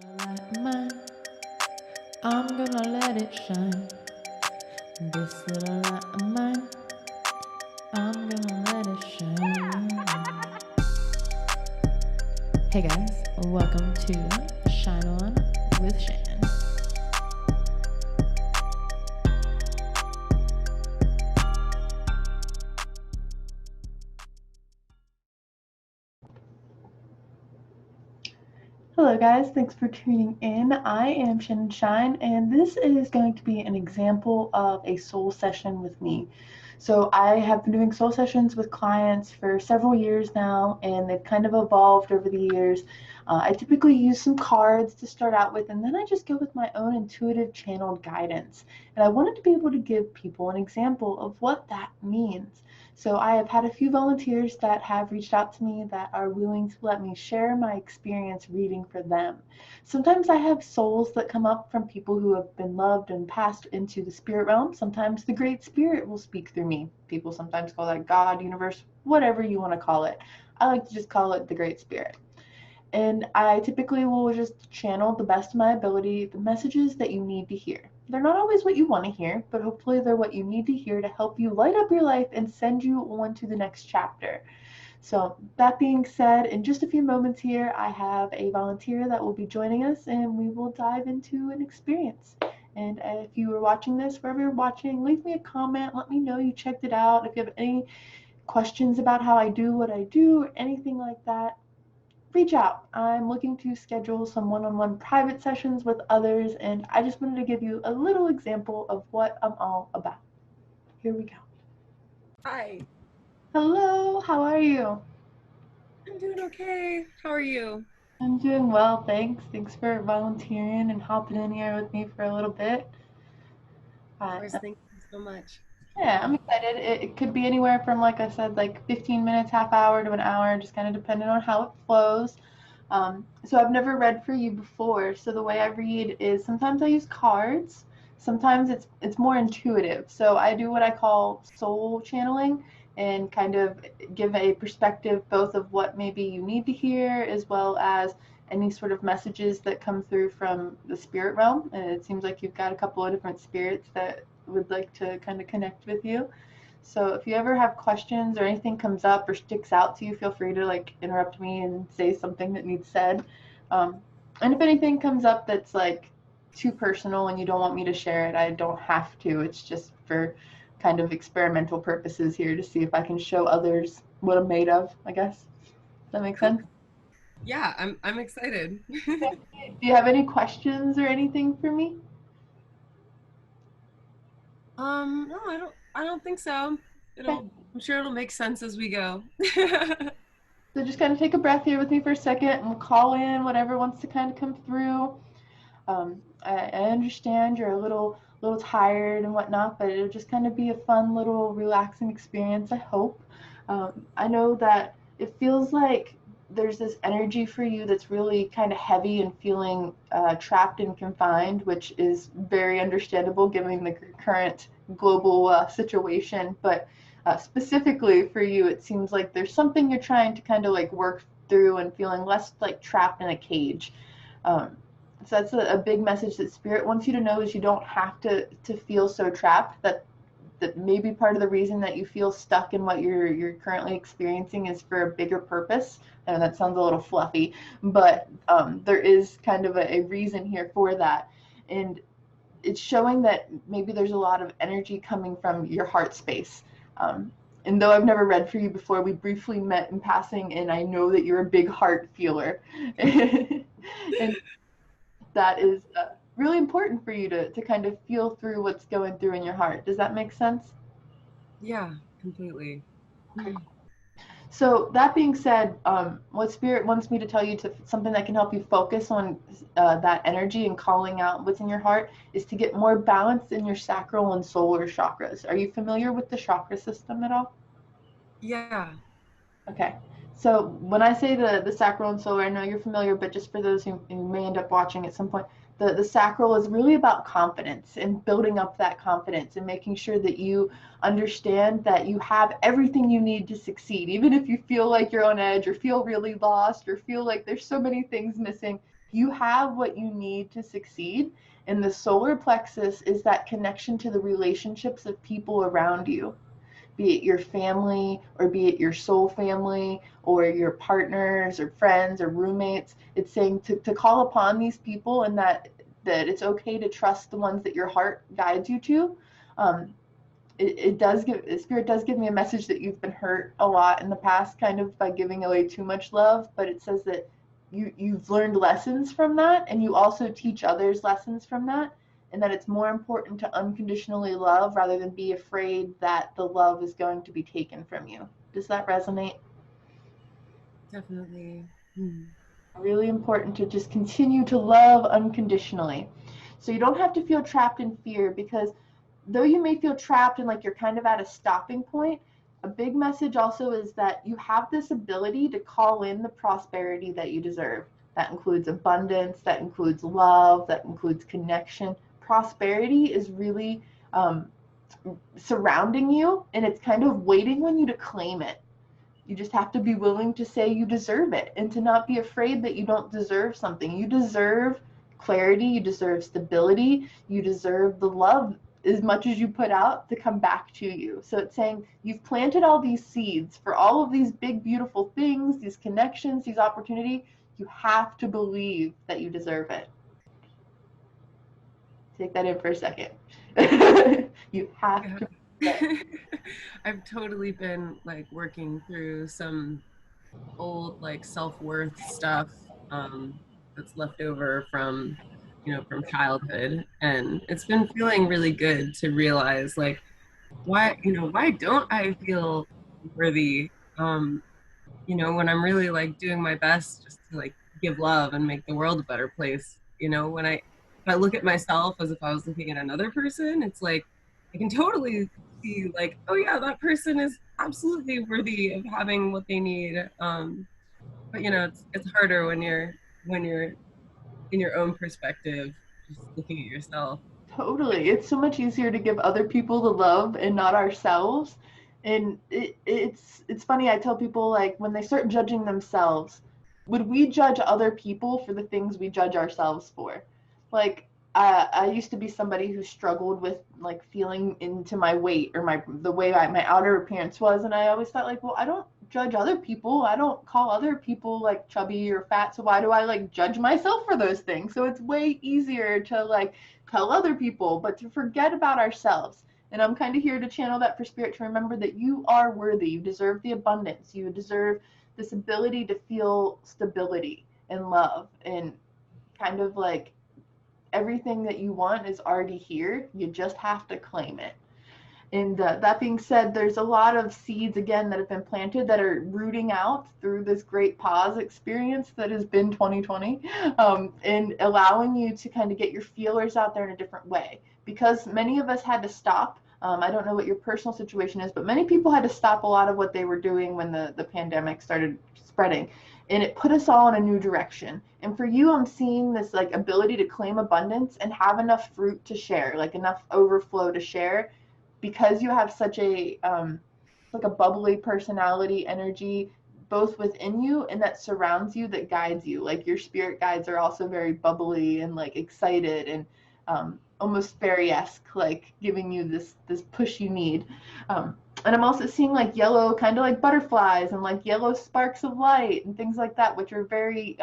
Light mine, I'm gonna let it shine. This little light of mine, I'm gonna let it shine. Hey guys, welcome to Shine On with Shannon. Hello guys, thanks for tuning in. I am Shannon Shine, and this is going to be an example of a soul session with me. So I have been doing soul sessions with clients for several years now, and they've kind of evolved over the years. I typically use some cards to start out with, and then I just go with my own intuitive channeled guidance. And I wanted to be able to give people an example of what that means. So I have had a few volunteers that have reached out to me that are willing to let me share my experience reading for them. Sometimes I have souls that come up from people who have been loved and passed into the spirit realm. Sometimes the Great Spirit will speak through me. People sometimes call that God, universe, whatever you want to call it. I like to just call it the Great Spirit. And I typically will just channel the best of my ability the messages that you need to hear. They're not always what you want to hear, but hopefully they're what you need to hear to help you light up your life and send you on to the next chapter. So that being said, in just a few moments here, I have a volunteer that will be joining us and we will dive into an experience. And if you are watching this, wherever you're watching, leave me a comment. Let me know you checked it out. If you have any questions about how I do what I do or anything like that, reach out. I'm looking to schedule some one-on-one private sessions with others, and I just wanted to give you a little example of what I'm all about. Here we go. Hi, Hello, how are you? I'm doing okay. How are you? I'm doing well, thanks. Thanks for volunteering and hopping in here with me for a little bit. Of Uh, course, thank you so much. yeah, I'm excited. It could be anywhere from, like I said, like 15 minutes, half hour to an hour, just kind of depending on how it flows. So I've never read for you before. So the way I read is sometimes I use cards. Sometimes it's more intuitive. So I do what I call soul channeling and kind of give a perspective both of what maybe you need to hear as well as any sort of messages that come through from the spirit realm. And it seems like you've got a couple of different spirits that would like to kind of connect with you. So if you ever have questions or anything comes up or sticks out to you, feel free to like interrupt me and say something that needs said. Um, and if anything comes up that's like too personal and you don't want me to share it, I don't have to. It's just for kind of experimental purposes here to see if I can show others what I'm made of, I guess. Does that make sense? Okay. Yeah, I'm excited. Do you have any questions or anything for me? No, I don't think so. Okay. I'm sure it'll make sense as we go. So just kind of take a breath here with me for a second and we'll call in whatever wants to kind of come through. I understand you're a little tired and whatnot, but it'll just kind of be a fun little relaxing experience, I hope. I know that it feels like there's this energy for you that's really kind of heavy and feeling trapped and confined, which is very understandable given the current global situation. But specifically for you, it seems like there's something you're trying to kind of like work through and feeling less like trapped in a cage. Um, so that's a big message that spirit wants you to know is you don't have to feel so trapped. That maybe part of the reason that you feel stuck in what you're currently experiencing is for a bigger purpose. I know that sounds a little fluffy, but there is kind of a reason here for that. And it's showing that maybe there's a lot of energy coming from your heart space. Um, and though I've never read for you before, we briefly met in passing, and I know that you're a big heart feeler. And that is really important for you to kind of feel through what's going through in your heart. Does that make sense? Yeah, completely. Okay. So that being said, what Spirit wants me to tell you to something that can help you focus on that energy and calling out what's in your heart is to get more balance in your sacral and solar chakras. Are you familiar with the chakra system at all? Yeah. Okay. So when I say the sacral and solar, I know you're familiar, but just for those who may end up watching at some point, the sacral is really about confidence and building up that confidence and making sure that you understand that you have everything you need to succeed. Even if you feel like you're on edge or feel really lost or feel like there's so many things missing, You have what you need to succeed. And the solar plexus is that connection to the relationships of people around you, be it your family or be it your soul family or your partners or friends or roommates. It's saying to call upon these people, and that it's okay to trust the ones that your heart guides you to. It does give, spirit does give me a message that you've been hurt a lot in the past, kind of by giving away too much love, but it says that you've learned lessons from that, and you also teach others lessons from that, and that it's more important to unconditionally love rather than be afraid that the love is going to be taken from you. Does that resonate? Definitely. Hmm. Really important to just continue to love unconditionally. So you don't have to feel trapped in fear, because though you may feel trapped and like you're kind of at a stopping point, a big message also is that you have this ability to call in the prosperity that you deserve. That includes abundance, that includes love, that includes connection. Prosperity is really surrounding you, and it's kind of waiting on you to claim it. You just have to be willing to say you deserve it, and to not be afraid that you don't deserve something. You deserve clarity, you deserve stability, you deserve the love as much as you put out to come back to you. So it's saying you've planted all these seeds for all of these big, beautiful things, these connections, these opportunities. You have to believe that you deserve it. Take that in for a second. You have Yeah. to believe it. I've totally been like working through some old like self-worth stuff that's left over from from childhood, and it's been feeling really good to realize like why don't I feel worthy when I'm really like doing my best just to like give love and make the world a better place. When I look at myself as if I was looking at another person, it's like I can totally see like, oh yeah, that person is absolutely worthy of having what they need. But it's harder when you're in your own perspective, just looking at yourself. Totally. It's so much easier to give other people the love and not ourselves. And it's funny, I tell people, like, when they start judging themselves, would we judge other people for the things we judge ourselves for? Like, I used to be somebody who struggled with like feeling into my weight or the way my outer appearance was, and I always thought like, well, I don't judge other people. I don't call other people like chubby or fat, so why do I like judge myself for those things? So it's way easier to like tell other people, but to forget about ourselves. And I'm kind of here to channel that for spirit, to remember that you are worthy. You deserve the abundance. You deserve this ability to feel stability and love, and kind of like everything that you want is already here. You just have to claim it. And that being said, there's a lot of seeds again that have been planted that are rooting out through this great pause experience that has been 2020, and allowing you to kind of get your feelers out there in a different way. Because many of us had to stop. I don't know what your personal situation is, but many people had to stop a lot of what they were doing when the pandemic started spreading. And it put us all in a new direction. And for you, I'm seeing this like ability to claim abundance and have enough fruit to share, like enough overflow to share, because you have such a like a bubbly personality energy both within you and that surrounds you, that guides you. Like your spirit guides are also very bubbly and like excited and almost fairy-esque, like giving you this push you need. And I'm also seeing like yellow, kind of like butterflies and like yellow sparks of light and things like that, which are very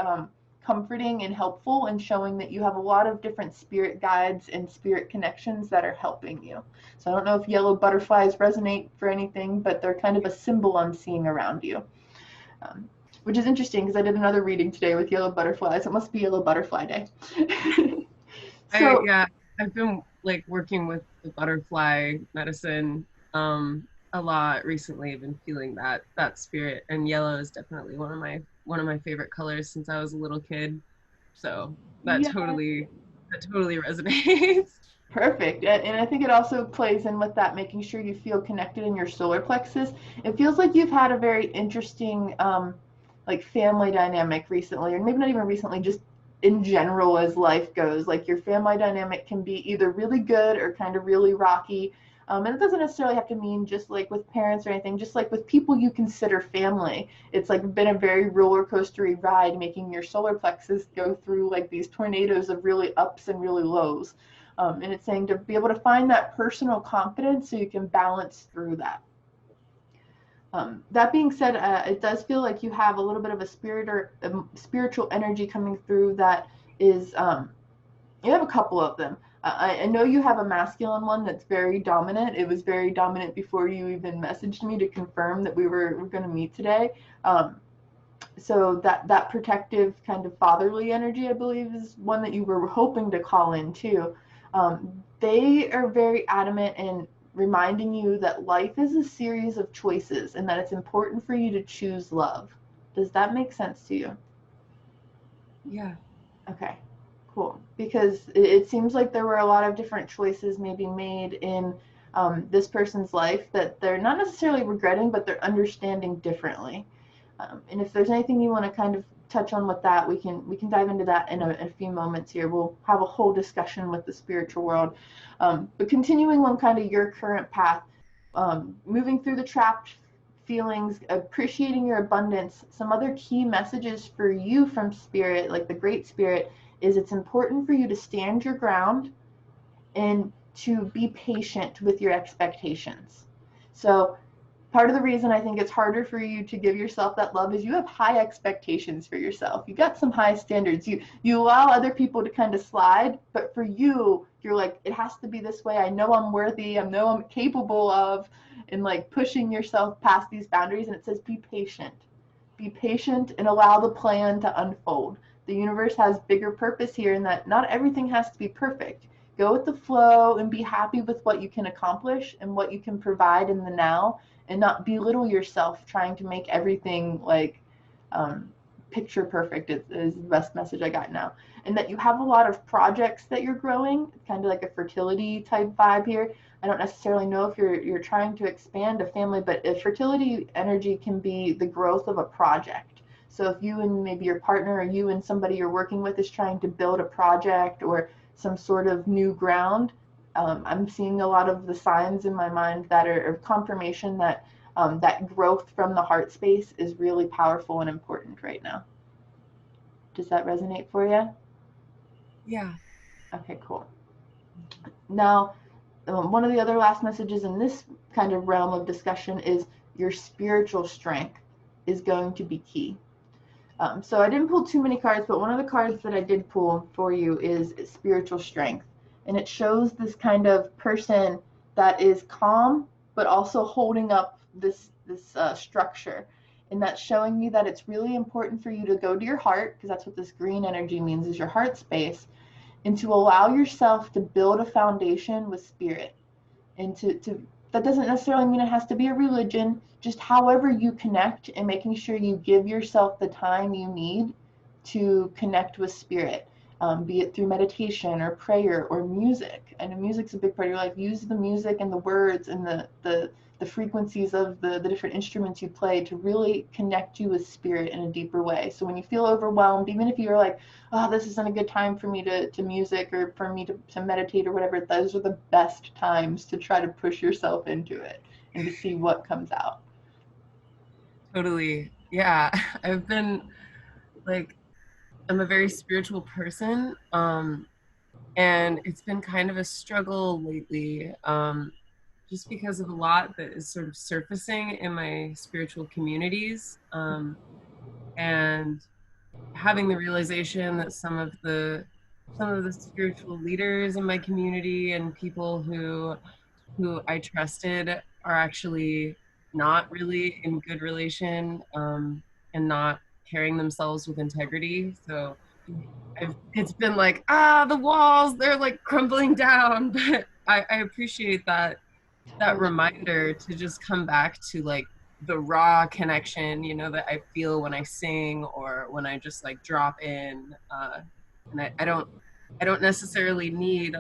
comforting and helpful, and showing that you have a lot of different spirit guides and spirit connections that are helping you. So I don't know if yellow butterflies resonate for anything, but they're kind of a symbol I'm seeing around you. Which is interesting because I did another reading today with yellow butterflies. It must be Yellow Butterfly Day. I So Yeah, I've been like working with the butterfly medicine a lot recently. I've been feeling that spirit, and yellow is definitely one of my favorite colors since I was a little kid. So that yeah, totally that totally resonates. perfect. And I think it also plays in with that, making sure you feel connected in your solar plexus. It feels like you've had a very interesting like family dynamic recently, or maybe not even recently, just in general as life goes. Like your family dynamic can be either really good or kind of really rocky. And it doesn't necessarily have to mean just like with parents or anything, just like with people you consider family. It's like been a very roller coastery ride, making your solar plexus go through like these tornadoes of really ups and really lows. And it's saying to be able to find that personal confidence so you can balance through that. That being said, it does feel like you have a little bit of a spirit or spiritual energy coming through that is, you have a couple of them. I know you have a masculine one that's very dominant. It was very dominant before you even messaged me to confirm that we're going to meet today. So that protective kind of fatherly energy, I believe, is one that you were hoping to call in too. They are very adamant in reminding you that life is a series of choices and that it's important for you to choose love. Does that make sense to you? Yeah. Okay, cool. Because it seems like there were a lot of different choices maybe made in this person's life that they're not necessarily regretting, but they're understanding differently. And if there's anything you want to kind of touch on with that, we can dive into that in a few moments here. We'll have a whole discussion with the spiritual world. But continuing on kind of your current path, moving through the trapped feelings, appreciating your abundance, some other key messages for you from spirit, like the great spirit, is it's important for you to stand your ground and to be patient with your expectations. So part of the reason I think it's harder for you to give yourself that love is you have high expectations for yourself. You got some high standards. You allow other people to kind of slide, but for you, you're like, it has to be this way. I know I'm worthy. I know I'm capable of, and like pushing yourself past these boundaries. And it says be patient. Be patient and allow the plan to unfold. The universe has bigger purpose here in that not everything has to be perfect. Go with the flow and be happy with what you can accomplish and what you can provide in the now, and not belittle yourself trying to make everything like um, picture perfect is the best message I got now. And that you have a lot of projects that you're growing, kind of like a fertility type vibe here. I don't necessarily know if you're trying to expand a family, but a fertility energy can be the growth of a project. So if you and maybe your partner or you and somebody you're working with is trying to build a project or some sort of new ground, I'm seeing a lot of the signs in my mind that are confirmation that that growth from the heart space is really powerful and important right now. Does that resonate for you? Yeah. Okay, cool. Now, one of the other last messages in this kind of realm of discussion is your spiritual strength is going to be key. So I didn't pull too many cards, but one of the cards that I did pull for you is spiritual strength. And it shows this kind of person that is calm, but also holding up this structure. And that's showing me that it's really important for you to go to your heart, because that's what this green energy means, is your heart space, and to allow yourself to build a foundation with spirit. And to that doesn't necessarily mean it has to be a religion, just however you connect and making sure you give yourself the time you need to connect with spirit, be it through meditation or prayer or music. I know music's a big part of your life. Use the music and the words and the frequencies of the different instruments you play to really connect you with spirit in a deeper way. So when you feel overwhelmed, even if you're like, oh, this isn't a good time for me to music or for me to meditate or whatever, those are the best times to try to push yourself into it and to see what comes out. Totally. Yeah. I've been like, I'm a very spiritual person. And it's been kind of a struggle lately, just because of a lot that is sort of surfacing in my spiritual communities. And having the realization that some of the spiritual leaders in my community and people who I trusted are actually not really in good relation, and not carrying themselves with integrity. So it's been like, the walls, they're like crumbling down. But I appreciate that reminder to just come back to like the raw connection, that I feel when I sing or when I just like drop in. And I don't necessarily need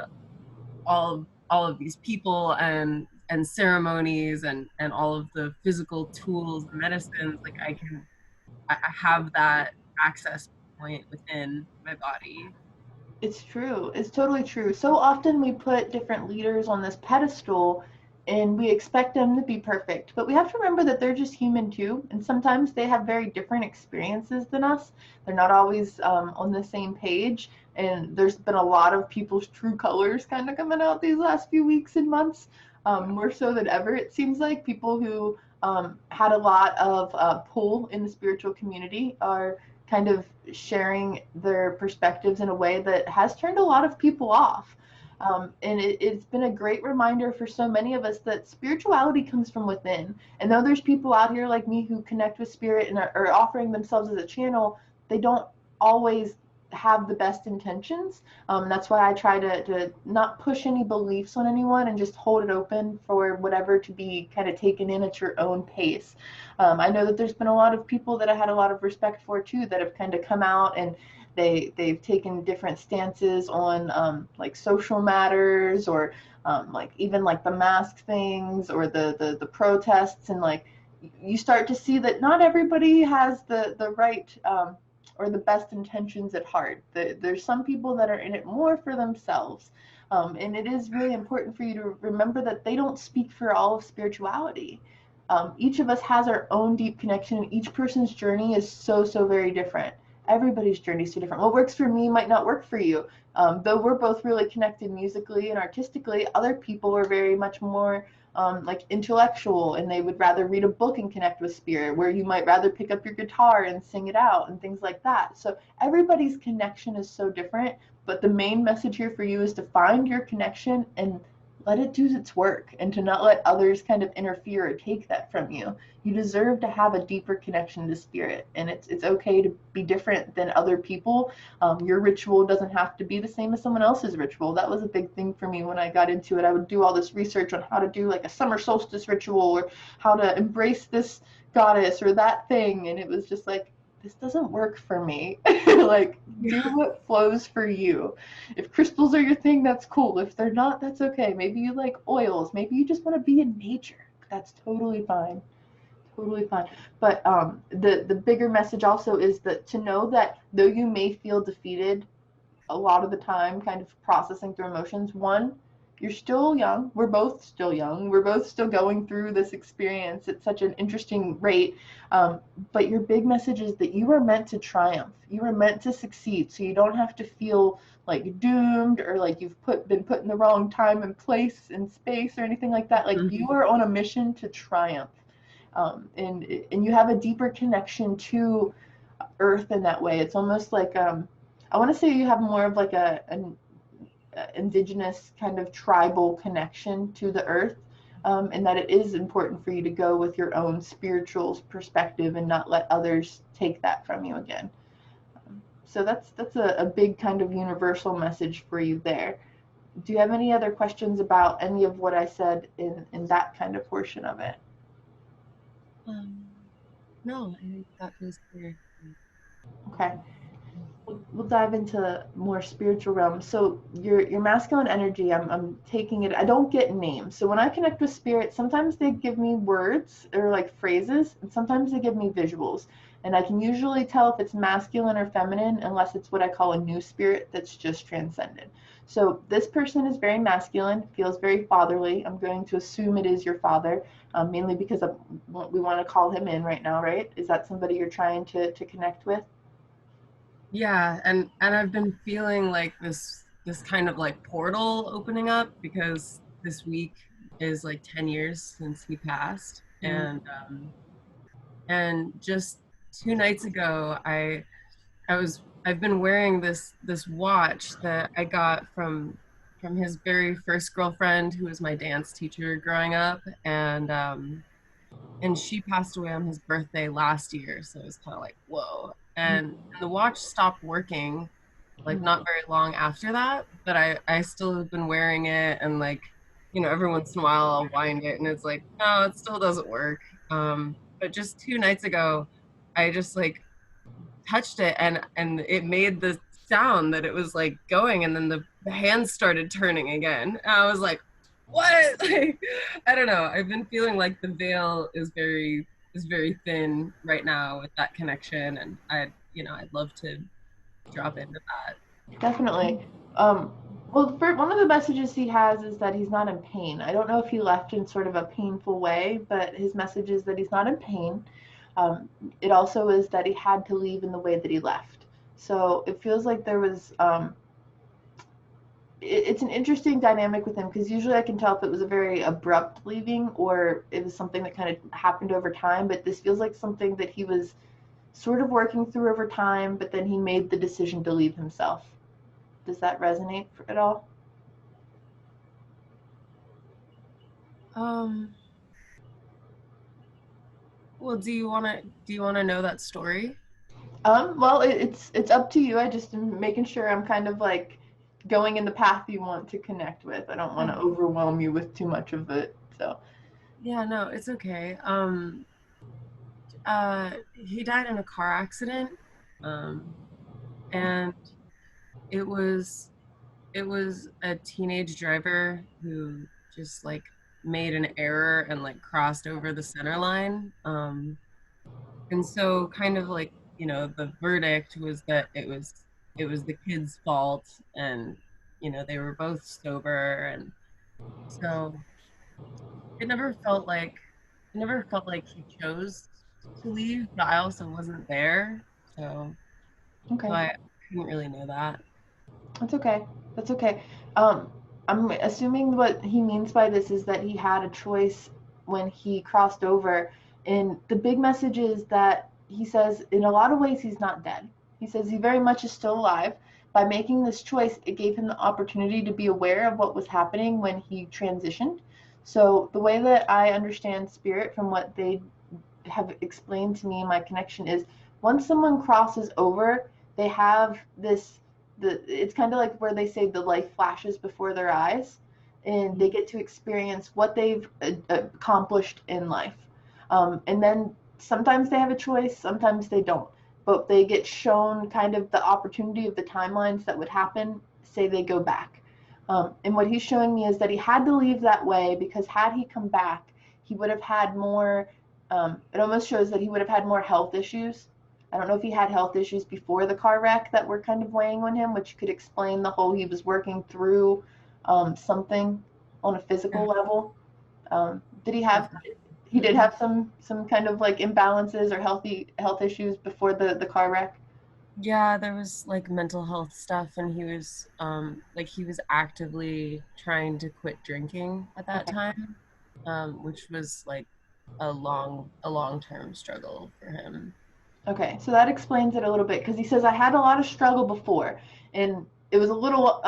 all of these people and ceremonies and all of the physical tools and medicines. Like I have that access point within my body. It's true. It's totally true. So often we put different leaders on this pedestal and we expect them to be perfect. But we have to remember that they're just human too, and sometimes they have very different experiences than us. They're not always on the same page, and there's been a lot of people's true colors kind of coming out these last few weeks and months, more so than ever. It seems like people who had a lot of pull in the spiritual community are kind of sharing their perspectives in a way that has turned a lot of people off. And it's been a great reminder for so many of us that spirituality comes from within. And though there's people out here like me who connect with spirit and are offering themselves as a channel, they don't always have the best intentions. That's why I try to not push any beliefs on anyone and just hold it open for whatever to be kind of taken in at your own pace. I know that there's been a lot of people that I had a lot of respect for too that have kind of come out and they've taken different stances on like social matters or like even like the mask things or the protests, and like you start to see that not everybody has the right or the best intentions at heart. There's some people that are in it more for themselves. And it is really important for you to remember that they don't speak for all of spirituality. Each of us has our own deep connection, and each person's journey is so very different. Everybody's journey is so different. What works for me might not work for you. Though we're both really connected musically and artistically, other people are very much more like intellectual, and they would rather read a book and connect with spirit, where you might rather pick up your guitar and sing it out and things like that. So everybody's connection is so different, but the main message here for you is to find your connection and let it do its work, and to not let others kind of interfere or take that from you. You deserve to have a deeper connection to spirit, and it's okay to be different than other people. Your ritual doesn't have to be the same as someone else's ritual. That was a big thing for me when I got into it. I would do all this research on how to do like a summer solstice ritual or how to embrace this goddess or that thing, and it was just like, this doesn't work for me. Like, do what flows for you. If crystals are your thing, that's cool. If they're not, that's okay. Maybe you like oils. Maybe you just want to be in nature. That's totally fine. Totally fine. But the bigger message also is that to know that though you may feel defeated a lot of the time, kind of processing through emotions, one, you're still young. We're both still young. We're both still going through this experience at such an interesting rate. But your big message is that you are meant to triumph. You are meant to succeed. So you don't have to feel like doomed or like you've been put in the wrong time and place and space or anything like that. Like you are on a mission to triumph. And you have a deeper connection to Earth in that way. It's almost like I want to say you have more of like an indigenous kind of tribal connection to the Earth, and that it is important for you to go with your own spiritual perspective and not let others take that from you again. So that's a big kind of universal message for you there. Do you have any other questions about any of what I said in that kind of portion of it? Um, no, I think that was clear. Okay. We'll dive into more spiritual realms. So your masculine energy, I'm taking it. I don't get names. So when I connect with spirit, sometimes they give me words or like phrases, and sometimes they give me visuals. And I can usually tell if it's masculine or feminine, unless it's what I call a new spirit that's just transcended. So this person is very masculine, feels very fatherly. I'm going to assume it is your father, mainly because we want to call him in right now, right? Is that somebody you're trying to connect with? Yeah, and I've been feeling like this kind of like portal opening up because this week is like 10 years since he passed. And just 2 nights ago I've been wearing this watch that I got from his very first girlfriend, who was my dance teacher growing up, and she passed away on his birthday last year, so it was kind of like whoa. And the watch stopped working like not very long after that, but I still have been wearing it, and like, every once in a while I'll wind it and it's like, no, it still doesn't work. But just 2 nights ago I just like touched it, and it made the sound that it was like going, and then the hands started turning again. And I was like, what? Like, I don't know. I've been feeling like the veil is very thin right now with that connection, and I'd love to drop into that. Definitely. Um, Well, for one of the messages he has is that he's not in pain. I don't know if he left in sort of a painful way, but his message is that he's not in pain. It also is that he had to leave in the way that he left. So it feels like there was it's an interesting dynamic with him, because usually I can tell if it was a very abrupt leaving or it was something that kind of happened over time, but this feels like something that he was sort of working through over time, but then he made the decision to leave himself. Does that resonate at all? Um, well, do you want to know that story? Well, it's up to you. I just am making sure I'm kind of like going in the path you want to connect with. I don't want to Yeah. overwhelm you with too much of it. So, Yeah, no, it's okay. He died in a car accident. Um, and it was it was a teenage driver who just like made an error and like crossed over the center line. And so kind of like, the verdict was that it was the kid's fault, and they were both sober, and so it never felt like he chose to leave, but I also wasn't there. So okay. I couldn't really know that. That's okay. That's okay. Um, I'm assuming what he means by this is that he had a choice when he crossed over. And the big message is that he says, in a lot of ways, he's not dead. He says he very much is still alive. By making this choice, it gave him the opportunity to be aware of what was happening when he transitioned. So, the way that I understand spirit from what they have explained to me in my connection is, once someone crosses over, they have this, it's kind of like where they say the life flashes before their eyes, and they get to experience what they've accomplished in life. And then sometimes they have a choice, sometimes they don't, but they get shown kind of the opportunity of the timelines that would happen, say they go back. And what he's showing me is that he had to leave that way, because had he come back, he would have had more, it almost shows that he would have had more health issues. I don't know if he had health issues before the car wreck that were kind of weighing on him, which could explain the whole he was working through something on a physical Yeah, level. Did he have? definitely. He did have some kind of like imbalances or healthy health issues before the car wreck. Yeah, there was like mental health stuff, and he was actively trying to quit drinking at that Okay. time, which was like a long-term struggle for him. Okay, so that explains it a little bit, because he says I had a lot of struggle before, and it was a little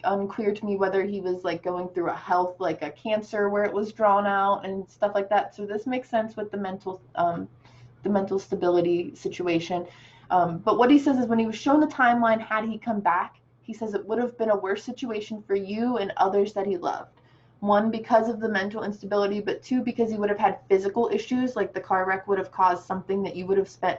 unclear to me whether he was like going through a health, like a cancer where it was drawn out and stuff like that. So this makes sense with the mental stability situation. But what he says is, when he was shown the timeline, had he come back, he says it would have been a worse situation for you and others that he loved. One, because of the mental instability, but two, because he would have had physical issues, like the car wreck would have caused something that you would have spent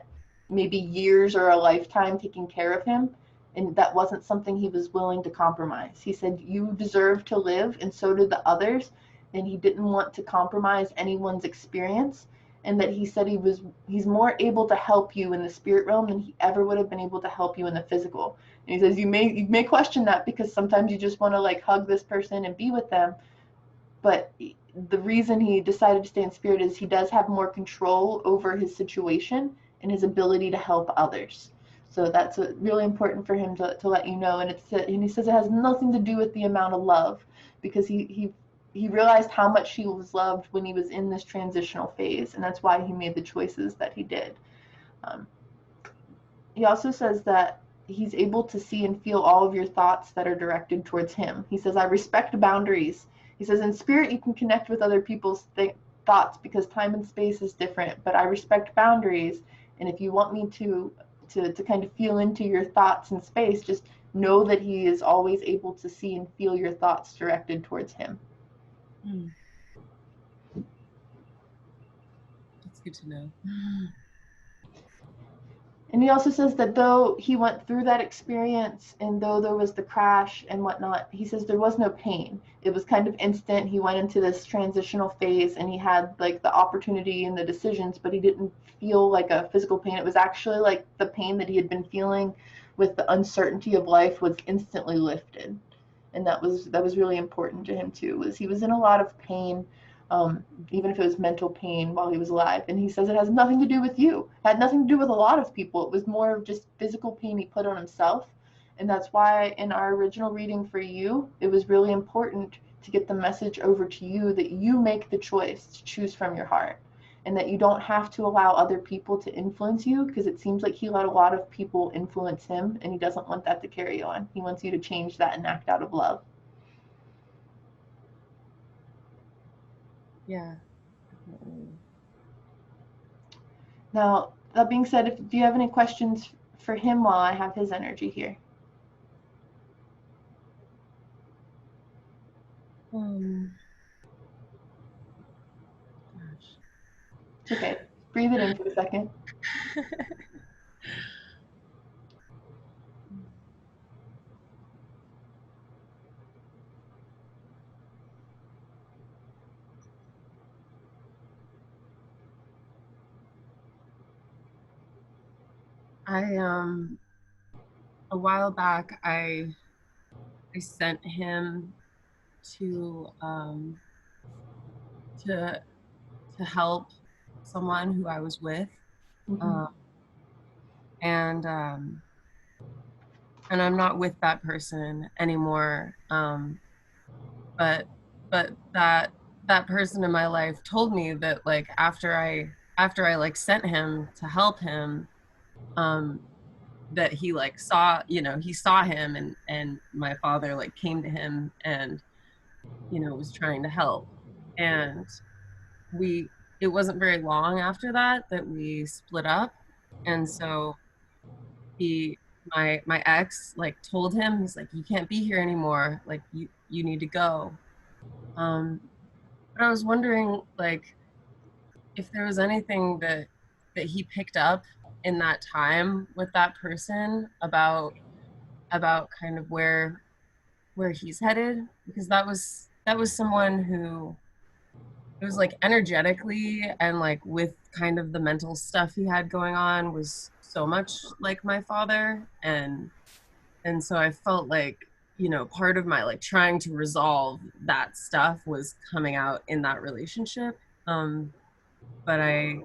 maybe years or a lifetime taking care of him. And that wasn't something he was willing to compromise. He said, you deserve to live, and so did the others. And he didn't want to compromise anyone's experience. And that he said he's more able to help you in the spirit realm than he ever would have been able to help you in the physical. And he says, you may question that, because sometimes you just want to like hug this person and be with them, but the reason he decided to stay in spirit is he does have more control over his situation and his ability to help others. So that's really important for him to let you know. And he says it has nothing to do with the amount of love, because he realized how much he was loved when he was in this transitional phase, and that's why he made the choices that he did. Um, he also says that he's able to see and feel all of your thoughts that are directed towards him. He says, I respect boundaries. He says, in spirit, you can connect with other people's thoughts, because time and space is different, but I respect boundaries. And if you want me to kind of feel into your thoughts and space, just know that he is always able to see and feel your thoughts directed towards him. Hmm, that's good to know. And he also says that though he went through that experience, and though there was the crash and whatnot, he says there was no pain. It was kind of instant. He went into this transitional phase and he had like the opportunity and the decisions, but he didn't feel like a physical pain. It was actually like the pain that he had been feeling with the uncertainty of life was instantly lifted. And that was really important to him too. Was he was in a lot of pain, even if it was mental pain while he was alive. And he says it has nothing to do with you. It had nothing to do with a lot of people. It was more of just physical pain he put on himself. And that's why in our original reading for you, it was really important to get the message over to you that you make the choice to choose from your heart, and that you don't have to allow other people to influence you, because it seems like he let a lot of people influence him, and he doesn't want that to carry on. He wants you to change that and act out of love. Yeah, definitely. Now, that being said, if do you have any questions for him while I have his energy here? Um, Gosh. It's okay. Breathe it in for a second. I A while back, I sent him to to to help someone who I was with, Mm-hmm. um, and and I'm not with that person anymore. But that person in my life told me that, like, after I like sent him to help him, um, that he like saw, he saw him, and my father like came to him and was trying to help. And we it wasn't very long after that we split up. And so he my ex like told him, he's like, you can't be here anymore, like you need to go. um but I was wondering, like, if there was anything that he picked up in that time with that person about kind of where he's headed, because that was someone who, it was like energetically and like with kind of the mental stuff he had going on, was so much like my father. And so I felt like, part of my like trying to resolve that stuff was coming out in that relationship. But it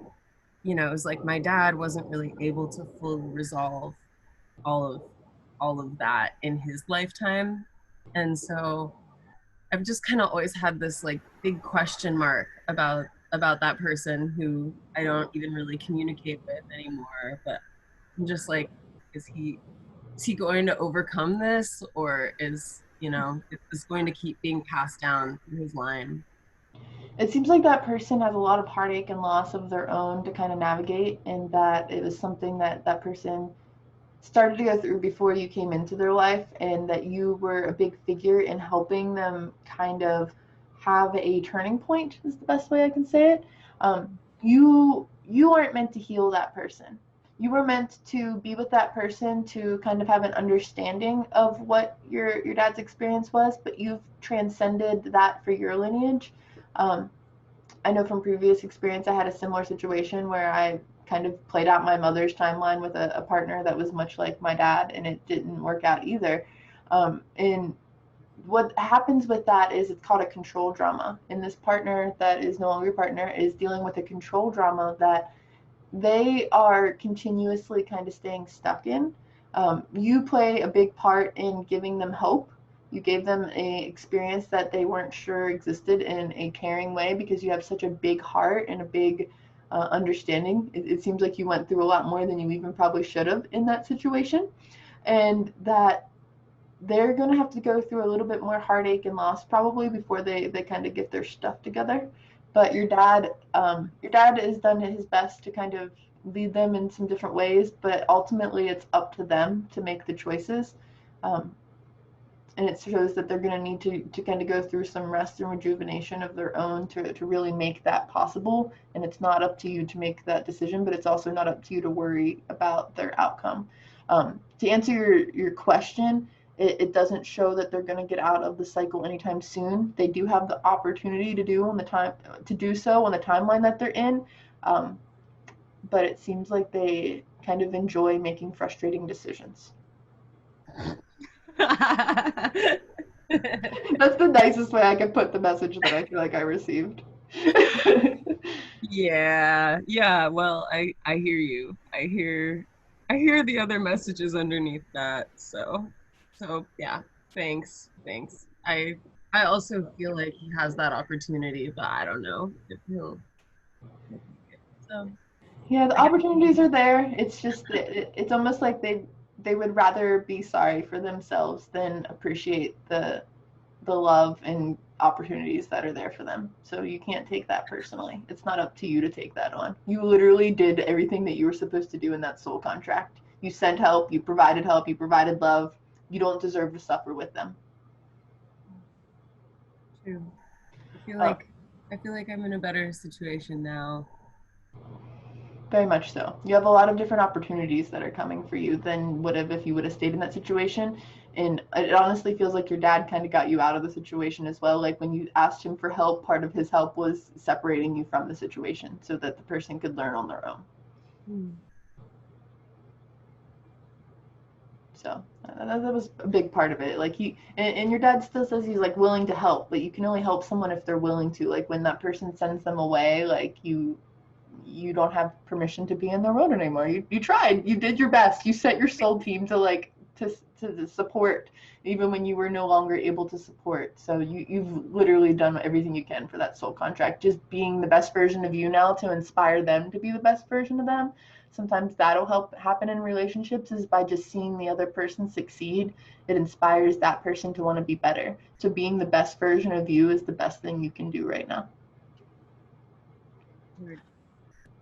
was like my dad wasn't really able to fully resolve all of all of that in his lifetime. And so I've just kind of always had this like big question mark about that person who I don't even really communicate with anymore. But I'm just like, is he going to overcome this, or is this going to keep being passed down through his line? It seems like that person has a lot of heartache and loss of their own to kind of navigate, and that it was something that that person started to go through before you came into their life, and that you were a big figure in helping them kind of have a turning point, is the best way I can say it. You aren't meant to heal that person. You were meant to be with that person to kind of have an understanding of what your dad's experience was, but you've transcended that for your lineage. um, I know from previous experience, I had a similar situation where I kind of played out my mother's timeline with a partner that was much like my dad, and it didn't work out either. And what happens with that is it's called a control drama. And this partner that is no longer your partner is dealing with a control drama that they are continuously kind of staying stuck in. You play a big part in giving them hope. You gave them a experience that they weren't sure existed in a caring way, because you have such a big heart and a big understanding. It seems like you went through a lot more than you even probably should have in that situation, and that they're going to have to go through a little bit more heartache and loss probably before they kind of get their stuff together. But your dad has done his best to kind of lead them in some different ways, but ultimately it's up to them to make the choices. um, and it shows that they're going to need to kind of go through some rest and rejuvenation of their own to really make that possible. And it's not up to you to make that decision, but it's also not up to you to worry about their outcome. To answer your question, it doesn't show that they're going to get out of the cycle anytime soon. They do have the opportunity to do so on the timeline that they're in, um, but it seems like they kind of enjoy making frustrating decisions. That's the nicest way I could put the message that I feel like I received. Yeah, yeah. Well, I hear you. I hear the other messages underneath that. So yeah. Thanks. I also feel like he has that opportunity, but I don't know if he'll take it. So Yeah, the I guess opportunities are there. It's just it's almost like they would rather be sorry for themselves than appreciate the love and opportunities that are there for them. So you can't take that personally. It's not up to you to take that on. You literally did everything that you were supposed to do in that soul contract. You sent help, you provided love. You don't deserve to suffer with them. true. I feel Uh, like I feel like I'm in a better situation now. Very much so. You have a lot of different opportunities that are coming for you than would have if you would have stayed in that situation. And it honestly feels like your dad kind of got you out of the situation as well. Like when you asked him for help, part of his help was separating you from the situation so that the person could learn on their own. Hmm. So that was a big part of it. Like and your dad still says he's like willing to help, but you can only help someone if they're willing to. Like when that person sends them away, like you don't have permission to be in the road anymore. You tried, you did your best, you set your soul team to like to support even when you were no longer able to support. So you've literally done everything you can for that soul contract. Just being the best version of you now to inspire them to be the best version of them. Sometimes that'll help happen in relationships is by just seeing the other person succeed. It inspires that person to want to be better. So being the best version of you is the best thing you can do right now. Weird.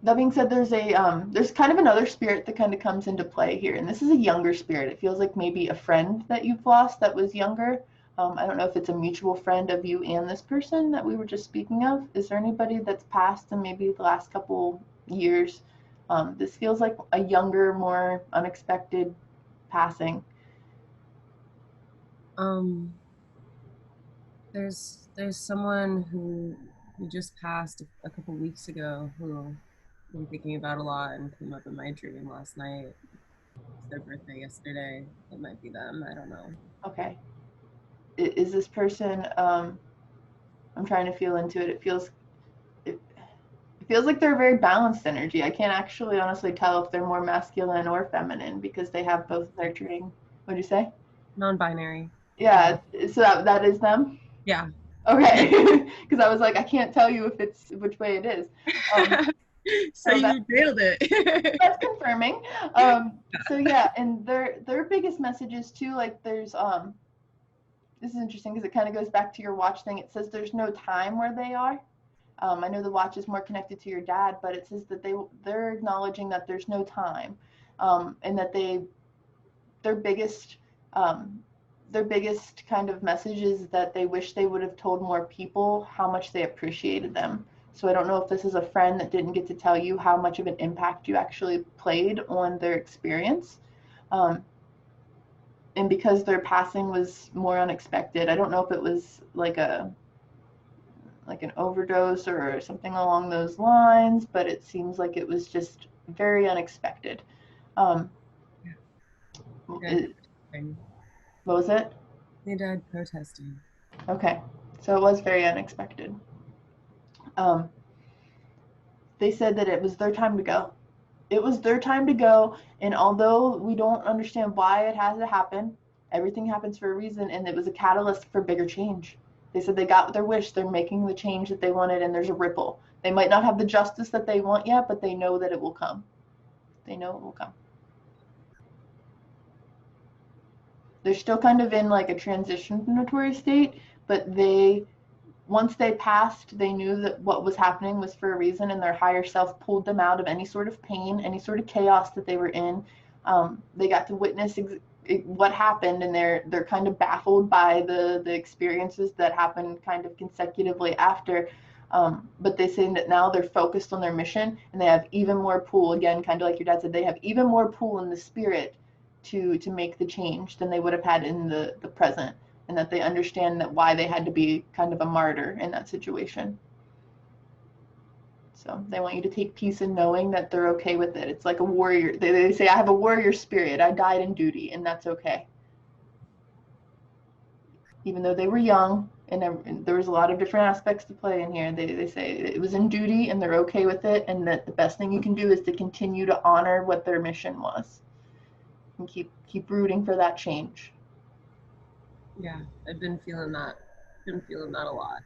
That being said, there's kind of another spirit that kind of comes into play here, and this is a younger spirit. It feels like maybe a friend that you've lost that was younger. I don't know if it's a mutual friend of you and this person that we were just speaking of. Is there anybody that's passed in maybe the last couple years? This feels like a younger, more unexpected passing. Um, there's someone who just passed a couple weeks ago who I've been thinking about a lot and came up in my dream last night. It's their birthday yesterday. It might be them. I don't know. Okay, is this person? I'm trying to feel into it. It feels like they're very balanced energy. I can't actually honestly tell if they're more masculine or feminine because they have both nurturing. What'd you say? Non-binary. Yeah. Yeah, so that is them. Yeah. Okay, because I was like, I can't tell you if it's which way it is. Um, So so you nailed it. that's confirming. So yeah, and their biggest messages too, like this is interesting because it kind of goes back to your watch thing. It says there's no time where they are. I know the watch is more connected to your dad, but it says that they're acknowledging that there's no time, and that their biggest um, their biggest kind of message is that they wish they would have told more people how much they appreciated them. So I don't know if this is a friend that didn't get to tell you how much of an impact you actually played on their experience. Um, and because their passing was more unexpected, I don't know if it was like an overdose or something along those lines, but it seems like it was just very unexpected. Um, They died it, protesting. what was it? They died protesting. Okay, so it was very unexpected. Um, they said that it was their time to go. It was their time to go, and although we don't understand why it had to happen, everything happens for a reason, and it was a catalyst for bigger change. They said they got their wish, they're making the change that they wanted, and there's a ripple. They might not have the justice that they want yet, but they know that it will come. They know it will come. They're still kind of in like a transitionatory state, but they once they passed, they knew that what was happening was for a reason, and their higher self pulled them out of any sort of pain, any sort of chaos that they were in. They got to witness what happened, and they're kind of baffled by the experiences that happened kind of consecutively after. But they say that now they're focused on their mission, and they have even more pull. Again, kind of like your dad said, they have even more pull in the spirit to make the change than they would have had in the present, and that they understand that why they had to be kind of a martyr in that situation. So they want you to take peace in knowing that they're okay with it. It's like a warrior. They say, I have a warrior spirit. I died in duty, and that's okay. even though they were young, and there was a lot of different aspects to play in here. They say it was in duty and they're okay with it, and that the best thing you can do is to continue to honor what their mission was and keep rooting for that change. Yeah, I've been feeling that. Been feeling that a lot.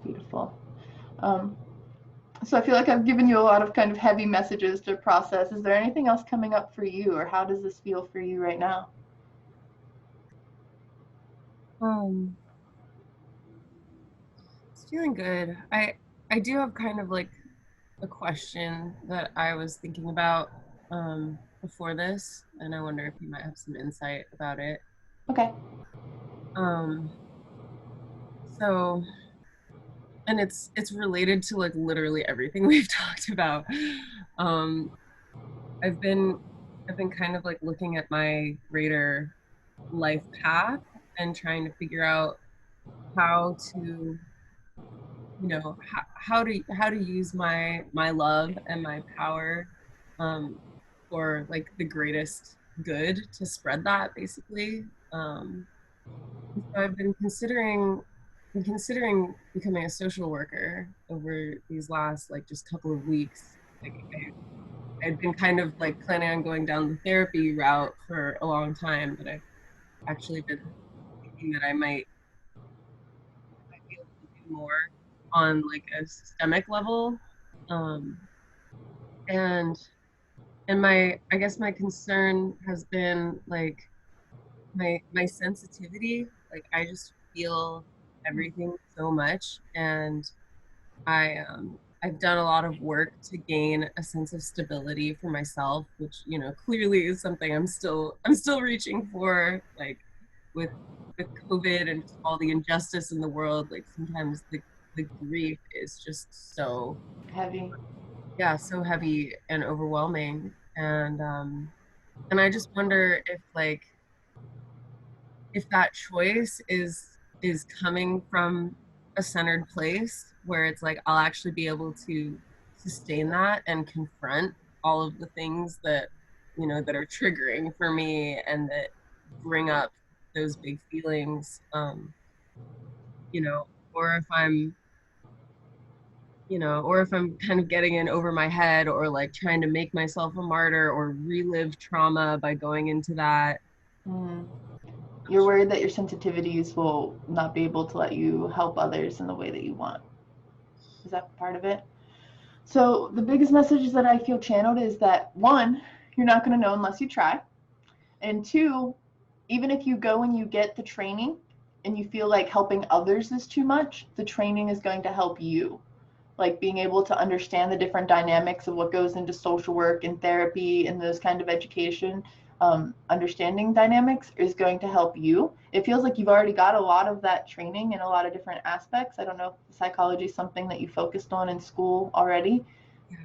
Beautiful. Um, so I feel like I've given you a lot of kind of heavy messages to process. Is there anything else coming up for you, or how does this feel for you right now? Um, it's feeling good. I do have kind of like a question that I was thinking about before this, and I wonder if you might have some insight about it. Okay. Um, so, and it's related to like literally everything we've talked about. Um, I've been I've been kind of like looking at my greater life path and trying to figure out how to how to use my love and my power um for like the greatest good to spread that basically. And so I've been considering becoming a social worker over these last like just couple of weeks. Like I'd been kind of like planning on going down the therapy route for a long time, but I've actually been thinking that I might be able to do more on like a systemic level. Um, and and my I guess my concern has been like my sensitivity. Like I just feel everything so much, and I've done a lot of work to gain a sense of stability for myself, which clearly is something I'm still reaching for. Like with with COVID and just all the injustice in the world, like sometimes the grief is just so, Heavy. yeah, so heavy and overwhelming. And I just wonder if like if that choice is coming from a centered place where it's like I'll actually be able to sustain that and confront all of the things that that are triggering for me and that bring up those big feelings, you know or if I'm kind of getting in over my head or like trying to make myself a martyr or relive trauma by going into that. Mm. You're worried that your sensitivities will not be able to let you help others in the way that you want. Is that part of it? So the biggest message that I feel channeled is that one, you're not going to know unless you try. And two, even if you go and you get the training and you feel like helping others is too much, the training is going to help you. Like being able to understand the different dynamics of what goes into social work and therapy and those kind of education, understanding dynamics is going to help you. It feels like you've already got a lot of that training in a lot of different aspects. I don't know if psychology is something that you focused on in school already. Yeah,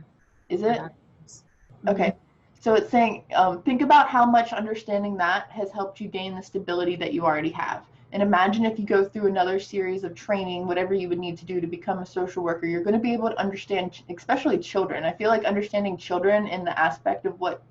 Is yeah. it? Mm-hmm. Okay. So it's saying, think about how much understanding that has helped you gain the stability that you already have. And imagine if you go through another series of training, whatever you would need to do to become a social worker, you're going to be able to understand, especially children. I feel like understanding children in the aspect of what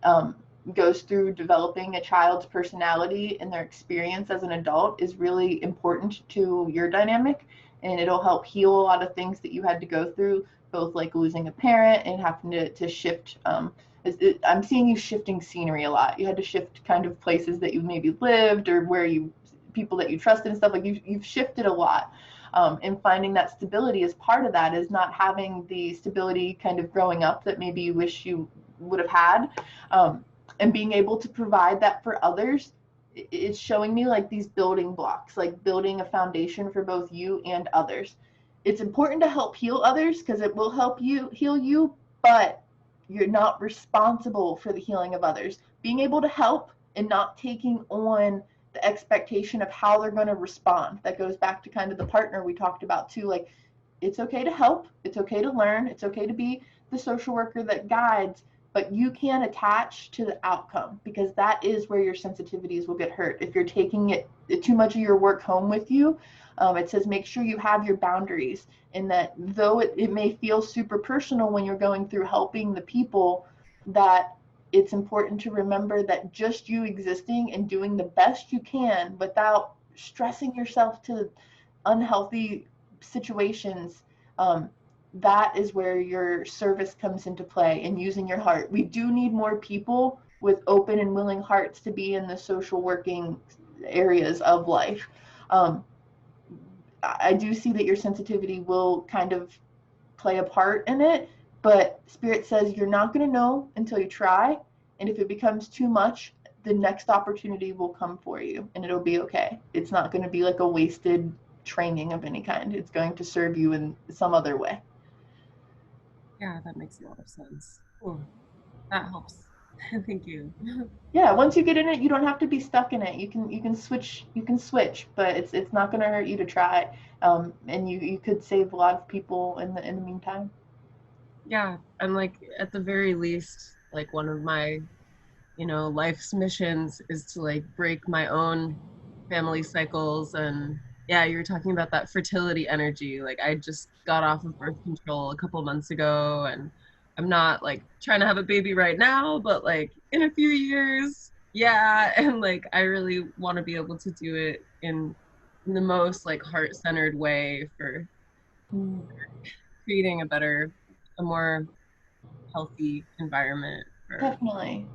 um, goes through developing a child's personality and their experience as an adult is really important to your dynamic. And it'll help heal a lot of things that you had to go through, both like losing a parent and having to shift. I'm seeing you shifting scenery a lot. You had to shift kind of places that you maybe lived or where you people that you trusted and stuff. Like you've shifted a lot. And finding that stability as part of that is not having the stability kind of growing up that maybe you wish you would have had, um, and being able to provide that for others. It's showing me like these building blocks, like building a foundation for both you and others. It's important to help heal others because it will help you heal you, but you're not responsible for the healing of others. Being able to help and not taking on the expectation of how they're going to respond, that goes back to kind of the partner we talked about too. Like, it's okay to help, it's okay to learn, it's okay to be the social worker that guides, but you can't attach to the outcome because that is where your sensitivities will get hurt. If you're taking it too much of your work home with you, it says make sure you have your boundaries, and that though it may feel super personal when you're going through helping the people, that it's important to remember that just you existing and doing the best you can without stressing yourself to unhealthy situations, that is where your service comes into play and using your heart. We do need more people with open and willing hearts to be in the social working areas of life. Um, I do see that your sensitivity will kind of play a part in it, but Spirit says you're not going to know until you try. And if it becomes too much, the next opportunity will come for you and it'll be okay. It's not going to be like a wasted training of any kind. It's going to serve you in some other way. Yeah, that makes a lot of sense. Cool. That helps. Thank you. Yeah, once you get in it, you don't have to be stuck in it. You can switch, but it's not going to hurt you to try. And you could save a lot of people in the meantime. Yeah, I'm like at the very least, like one of my, life's missions is to like break my own family cycles. And yeah, you were talking about that fertility energy. Like I just got off of birth control a couple months ago, and I'm not like trying to have a baby right now, but like in a few years, yeah. And like I really want to be able to do it in the most like heart-centered way for Mm. creating a more healthy environment for. Definitely.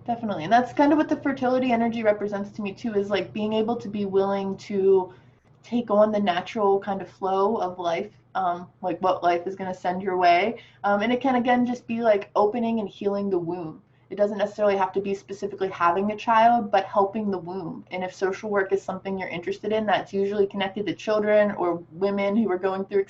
Definitely. And that's kind of what the fertility energy represents to me too, is like being able to be willing to take on the natural kind of flow of life, like what life is going to send your way. And it can again just be like opening and healing the womb. It doesn't necessarily have to be specifically having a child, but helping the womb. And if social work is something you're interested in, that's usually connected to children or women who are going through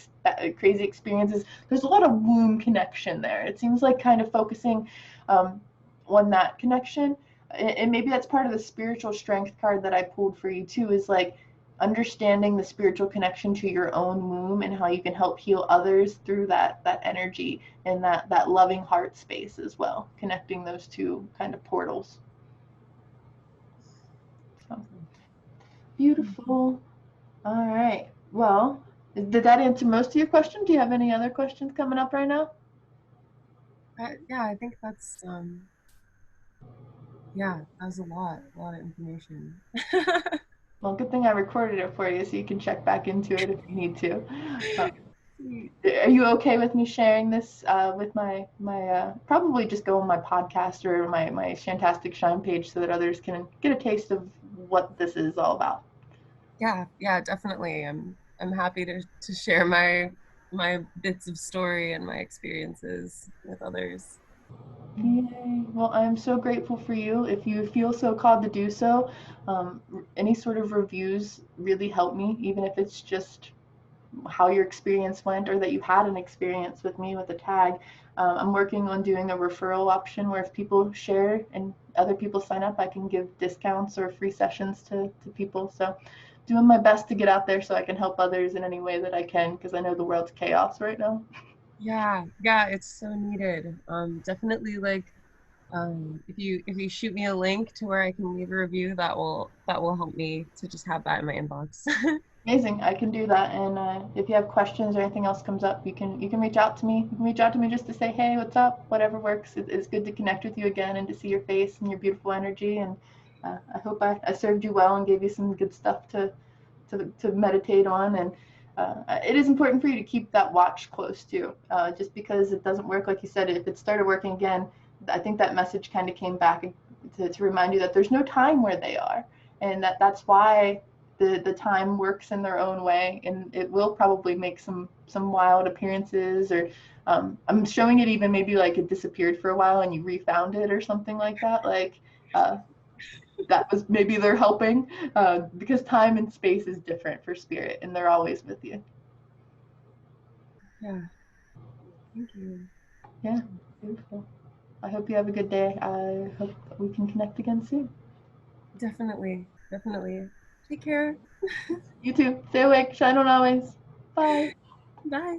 crazy experiences. There's a lot of womb connection there. It seems like kind of focusing um, on that connection. And maybe that's part of the spiritual strength card that I pulled for you too, is like understanding the spiritual connection to your own womb and how you can help heal others through that energy and that loving heart space as well, connecting those two kind of portals. So beautiful. All right, well, did that answer most of your question? Do you have any other questions coming up right now? Yeah, I think that's yeah, that was a lot of information. Well, good thing I recorded it for you so you can check back into it if you need to. uh, Are you okay with me sharing this with my probably just go on my podcast or my Shantastic Shine page so that others can get a taste of what this is all about? Yeah, yeah, definitely. I'm happy to share my bits of story and my experiences with others. Yay. Well, I'm so grateful for you. If you feel so called to do so, any sort of reviews really help me, even if it's just how your experience went or that you had an experience with me with a tag. I'm working on doing a referral option where if people share and other people sign up, I can give discounts or free sessions to people. So doing my best to get out there so I can help others in any way that I can, because I know the world's chaos right now. Yeah, yeah, it's so needed. Definitely like if you shoot me a link to where I can leave a review, that will help me to just have that in my inbox. Amazing, I can do that. And if you have questions or anything else comes up, you can reach out to me. You can reach out to me just to say, hey, what's up? Whatever works. It's good to connect with you again and to see your face and your beautiful energy. And I hope I served you well and gave you some good stuff to meditate on. And it is important for you to keep that watch close too. Just because it doesn't work, like you said, if it started working again, I think that message kind of came back to remind you that there's no time where they are, and that's why the time works in their own way, and it will probably make some wild appearances, or I'm showing it even maybe like it disappeared for a while and you refound it or something like that. Like uh, that was maybe they're helping, because time and space is different for spirit, and they're always with you. Yeah, thank you. Yeah, beautiful. I hope you have a good day. I hope we can connect again soon. Definitely, definitely. Take care. You too. Stay awake. Shine on always. Bye. Bye.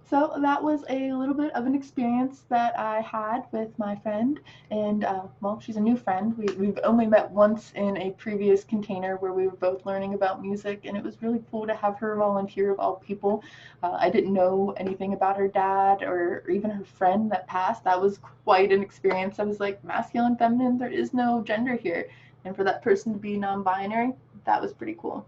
So that was a little bit of an experience that I had with my friend, and well, she's a new friend. We've only met once in a previous container where we were both learning about music, and it was really cool to have her volunteer of all people. I didn't know anything about her dad or even her friend that passed. That was quite an experience. I was like, masculine, feminine, there is no gender here. and for that person to be non-binary, that was pretty cool.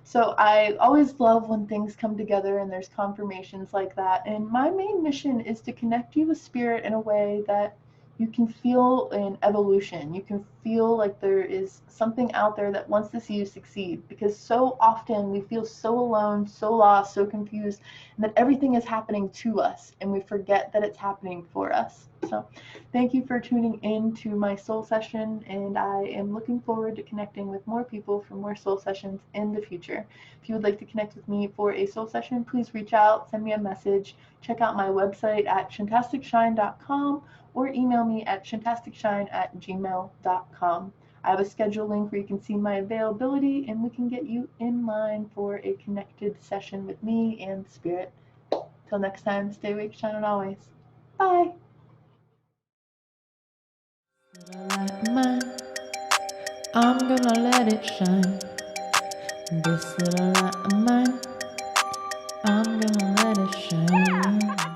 So I always love when things come together and there's confirmations like that. And my main mission is to connect you with spirit in a way that you can feel an evolution. You can feel like there is something out there that wants to see you succeed, because so often we feel so alone, so lost, so confused, and that everything is happening to us and we forget that it's happening for us. So thank you for tuning in to my soul session, and I am looking forward to connecting with more people for more soul sessions in the future. If you would like to connect with me for a soul session, please reach out, send me a message, check out my website at shantasticshine.com, or email me at shantasticshine@gmail.com. I have a schedule link where you can see my availability, and we can get you in line for a connected session with me and Spirit. Till next time, stay awake, shine, and always. Bye. Light of mine, I'm gonna let it shine. This little light of mine, I'm gonna let it shine.